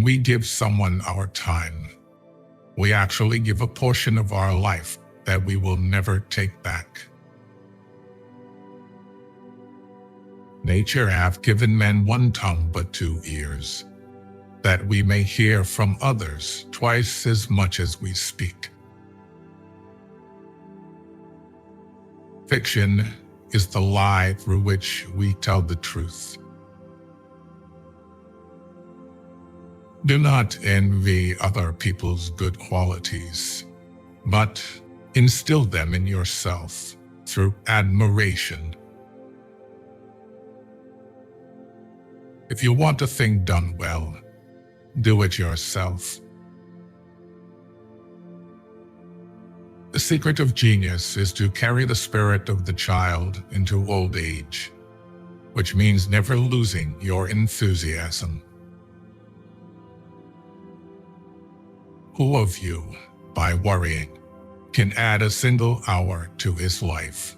When we give someone our time, we actually give a portion of our life that we will never take back. Nature hath given men one tongue but two ears, that we may hear from others twice as much as we speak. Fiction is the lie through which we tell the truth. Do not envy other people's good qualities, but instill them in yourself through admiration. If you want a thing done well, do it yourself. The secret of genius is to carry the spirit of the child into old age, which means never losing your enthusiasm. Who of you, by worrying, can add a single hour to his life?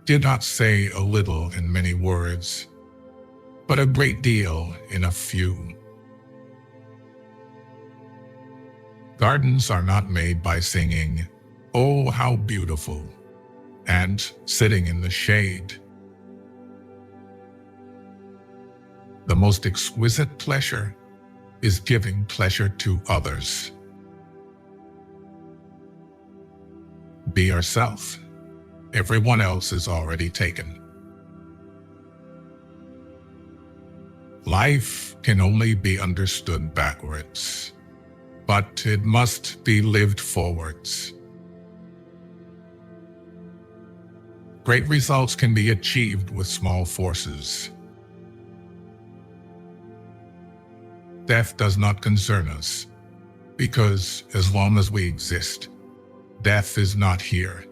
Do not say a little in many words, but a great deal in a few. Gardens are not made by singing, "Oh, how beautiful," and sitting in the shade. The most exquisite pleasure is giving pleasure to others. Be yourself. Everyone else is already taken. Life can only be understood backwards, but it must be lived forwards. Great results can be achieved with small forces. Death does not concern us, because as long as we exist, death is not here,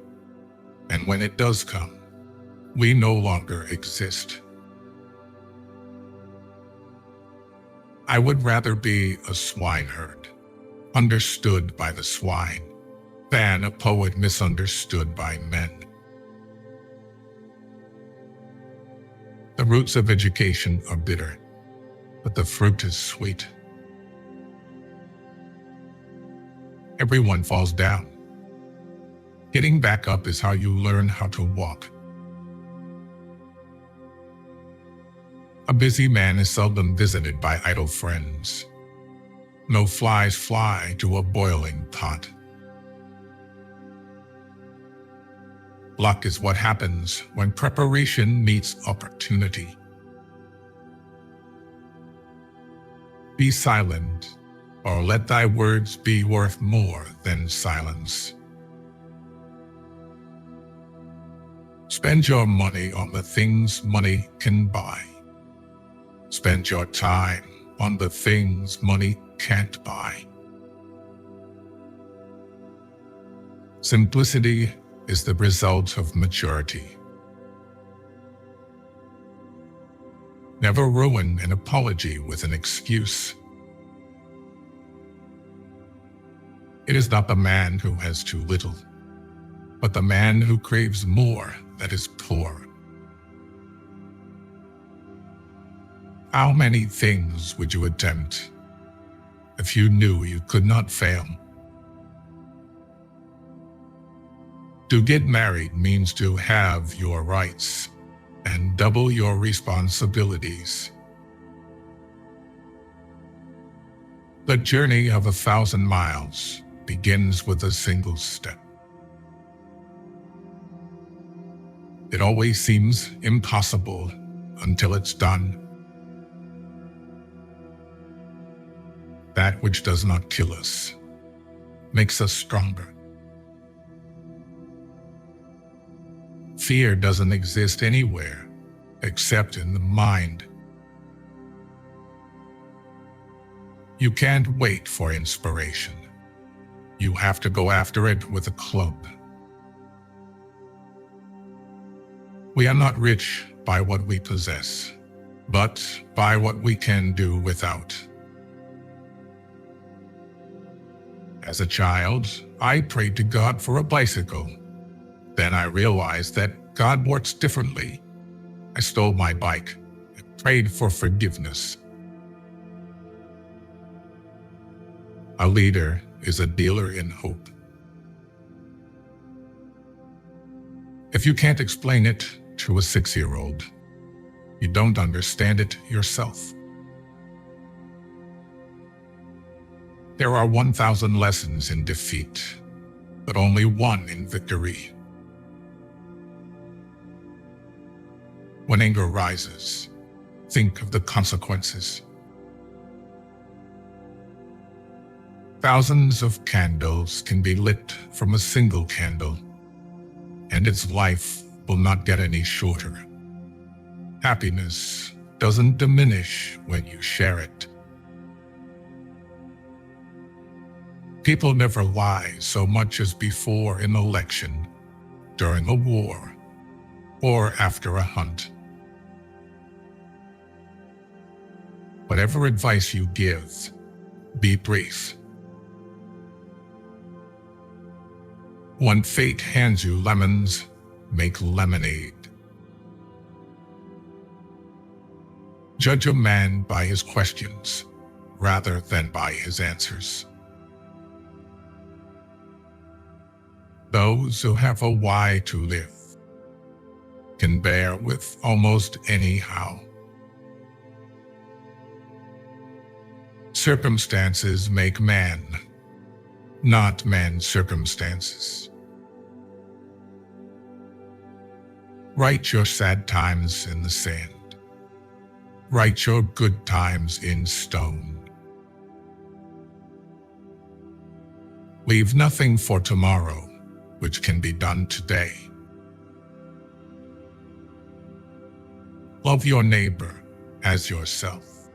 and when it does come, we no longer exist. I would rather be a swineherd, understood by the swine, than a poet misunderstood by men. The roots of education are bitter, but the fruit is sweet. Everyone falls down. Getting back up is how you learn how to walk. A busy man is seldom visited by idle friends. No flies fly to a boiling pot. Luck is what happens when preparation meets opportunity. Be silent, or let thy words be worth more than silence. Spend your money on the things money can buy. Spend your time on the things money can't buy. Simplicity is the result of maturity. Never ruin an apology with an excuse. It is not the man who has too little, but the man who craves more that is poor. How many things would you attempt if you knew you could not fail? To get married means to have your rights and double your responsibilities. The journey of 1,000 miles begins with a single step. It always seems impossible until it's done. That which does not kill us makes us stronger. Fear doesn't exist anywhere except in the mind. You can't wait for inspiration. You have to go after it with a club. We are not rich by what we possess, but by what we can do without. As a child, I prayed to God for a bicycle. Then I realized that God works differently. I stole my bike. It prayed for forgiveness. A leader is a dealer in hope. If you can't explain it to a 6-year-old, you don't understand it yourself. There are 1,000 lessons in defeat, but only one in victory. When anger rises, think of the consequences. Thousands of candles can be lit from a single candle, and its life will not get any shorter. Happiness doesn't diminish when you share it. People never lie so much as before an election, during a war, or after a hunt. Whatever advice you give, be brief. When fate hands you lemons, make lemonade. Judge a man by his questions rather than by his answers. Those who have a why to live can bear with almost any how. Circumstances make man, not man's circumstances. Write your sad times in the sand. Write your good times in stone. Leave nothing for tomorrow which can be done today. Love your neighbor as yourself.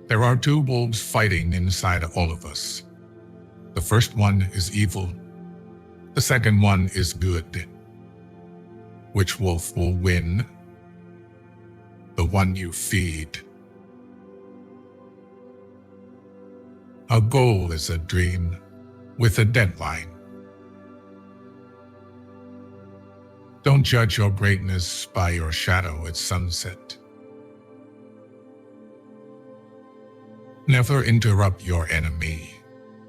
There are two wolves fighting inside all of us. The first one is evil. The second one is good. Which wolf will win? The one you feed. A goal is a dream with a deadline. Don't judge your greatness by your shadow at sunset. Never interrupt your enemy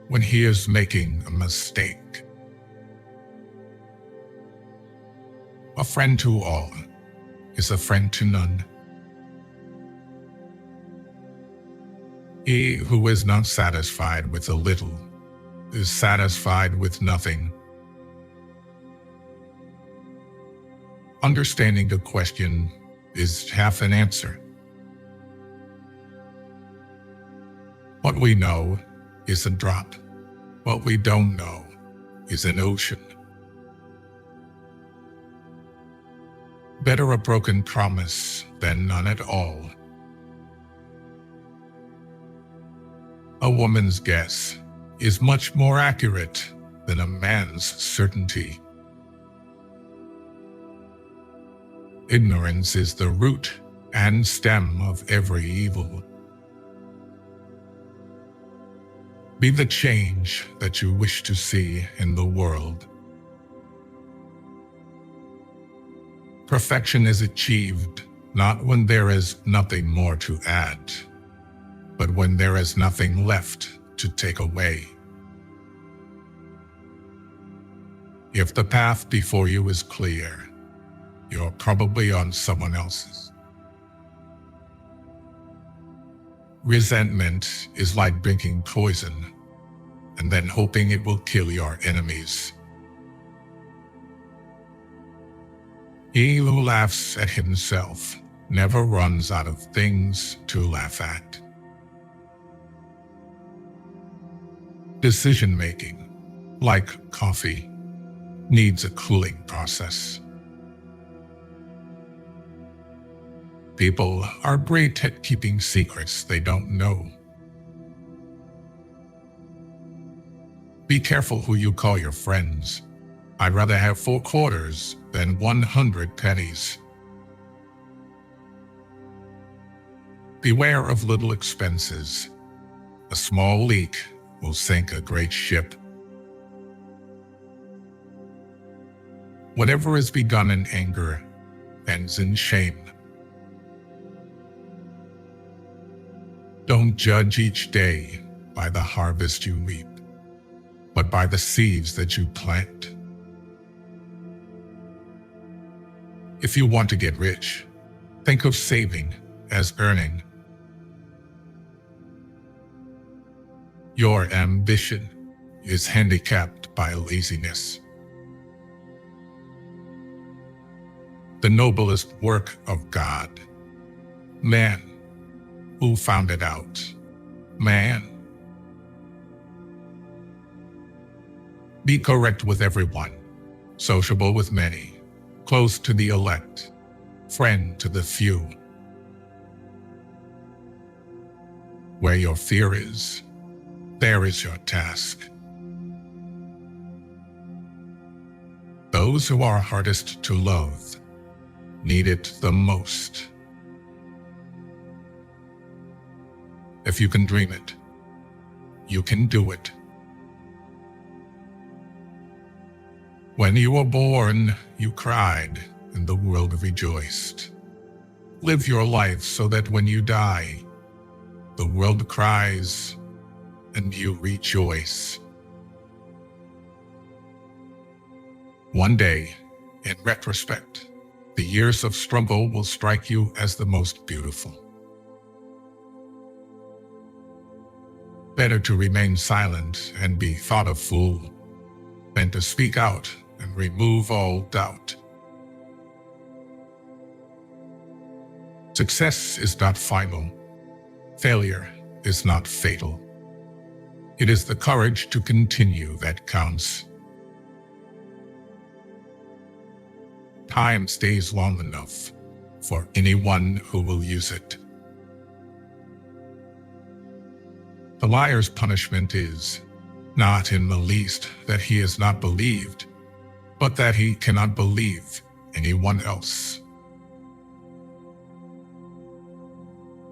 when he is making a mistake. A friend to all is a friend to none. He who is not satisfied with a little is satisfied with nothing. Understanding the question is half an answer. What we know is a drop. What we don't know is an ocean. Better a broken promise than none at all. A woman's guess is much more accurate than a man's certainty. Ignorance is the root and stem of every evil. Be the change that you wish to see in the world. Perfection is achieved not when there is nothing more to add, but when there is nothing left to take away. If the path before you is clear, you're probably on someone else's. Resentment is like drinking poison and then hoping it will kill your enemies. He who laughs at himself never runs out of things to laugh at. Decision-making, like coffee, needs a cooling process. People are great at keeping secrets they don't know. Be careful who you call your friends. I'd rather have 4 quarters than 100 pennies. Beware of little expenses. A small leak will sink a great ship. Whatever is begun in anger ends in shame. Don't judge each day by the harvest you reap, but by the seeds that you plant. If you want to get rich, think of saving as earning. Your ambition is handicapped by laziness. The noblest work of God, man, who found it out? Man. Be correct with everyone, sociable with many, close to the elect, friend to the few. Where your fear is, there is your task. Those who are hardest to love need it the most. If you can dream it, you can do it. When you were born, you cried, and the world rejoiced. Live your life so that when you die, the world cries, and you rejoice. One day, in retrospect, the years of struggle will strike you as the most beautiful. Better to remain silent and be thought a fool than to speak out and remove all doubt. Success is not final. Failure is not fatal. It is the courage to continue that counts. Time stays long enough for anyone who will use it. The liar's punishment is not in the least that he is not believed, but that he cannot believe anyone else.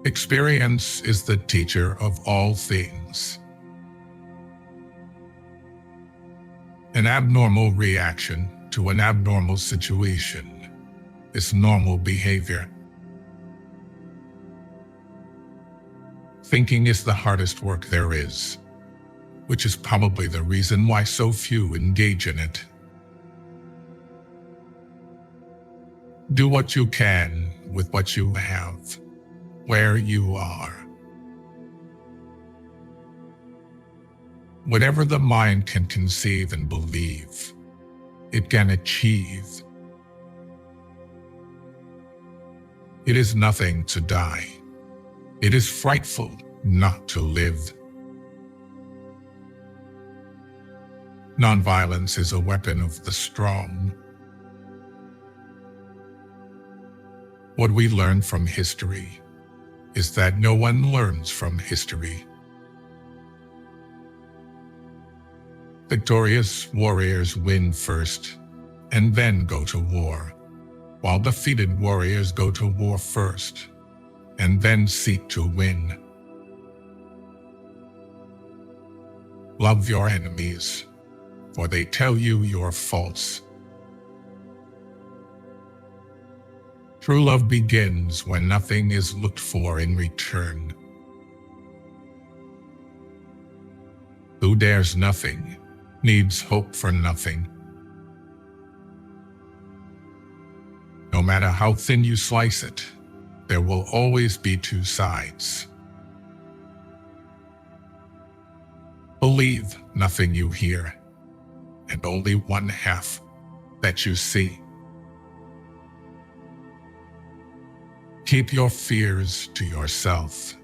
Experience is the teacher of all things. An abnormal reaction to an abnormal situation is normal behavior. Thinking is the hardest work there is, which is probably the reason why so few engage in it. Do what you can with what you have, where you are. Whatever the mind can conceive and believe, it can achieve. It is nothing to die. It is frightful not to live. Nonviolence is a weapon of the strong. What we learn from history is that no one learns from history. Victorious warriors win first and then go to war, while defeated warriors go to war first and then seek to win. Love your enemies, for they tell you you're false. True love begins when nothing is looked for in return. Who dares nothing needs hope for nothing. No matter how thin you slice it, there will always be two sides. Believe nothing you hear, and only one half that you see. Keep your fears to yourself,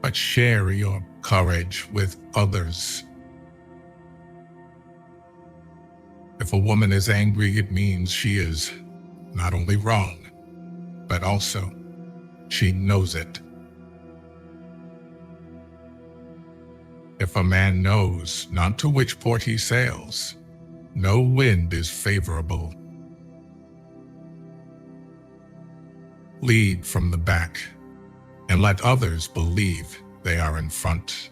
but share your courage with others. If a woman is angry, it means she is not only wrong, but also she knows it. If a man knows not to which port he sails, no wind is favorable. Lead from the back and let others believe they are in front.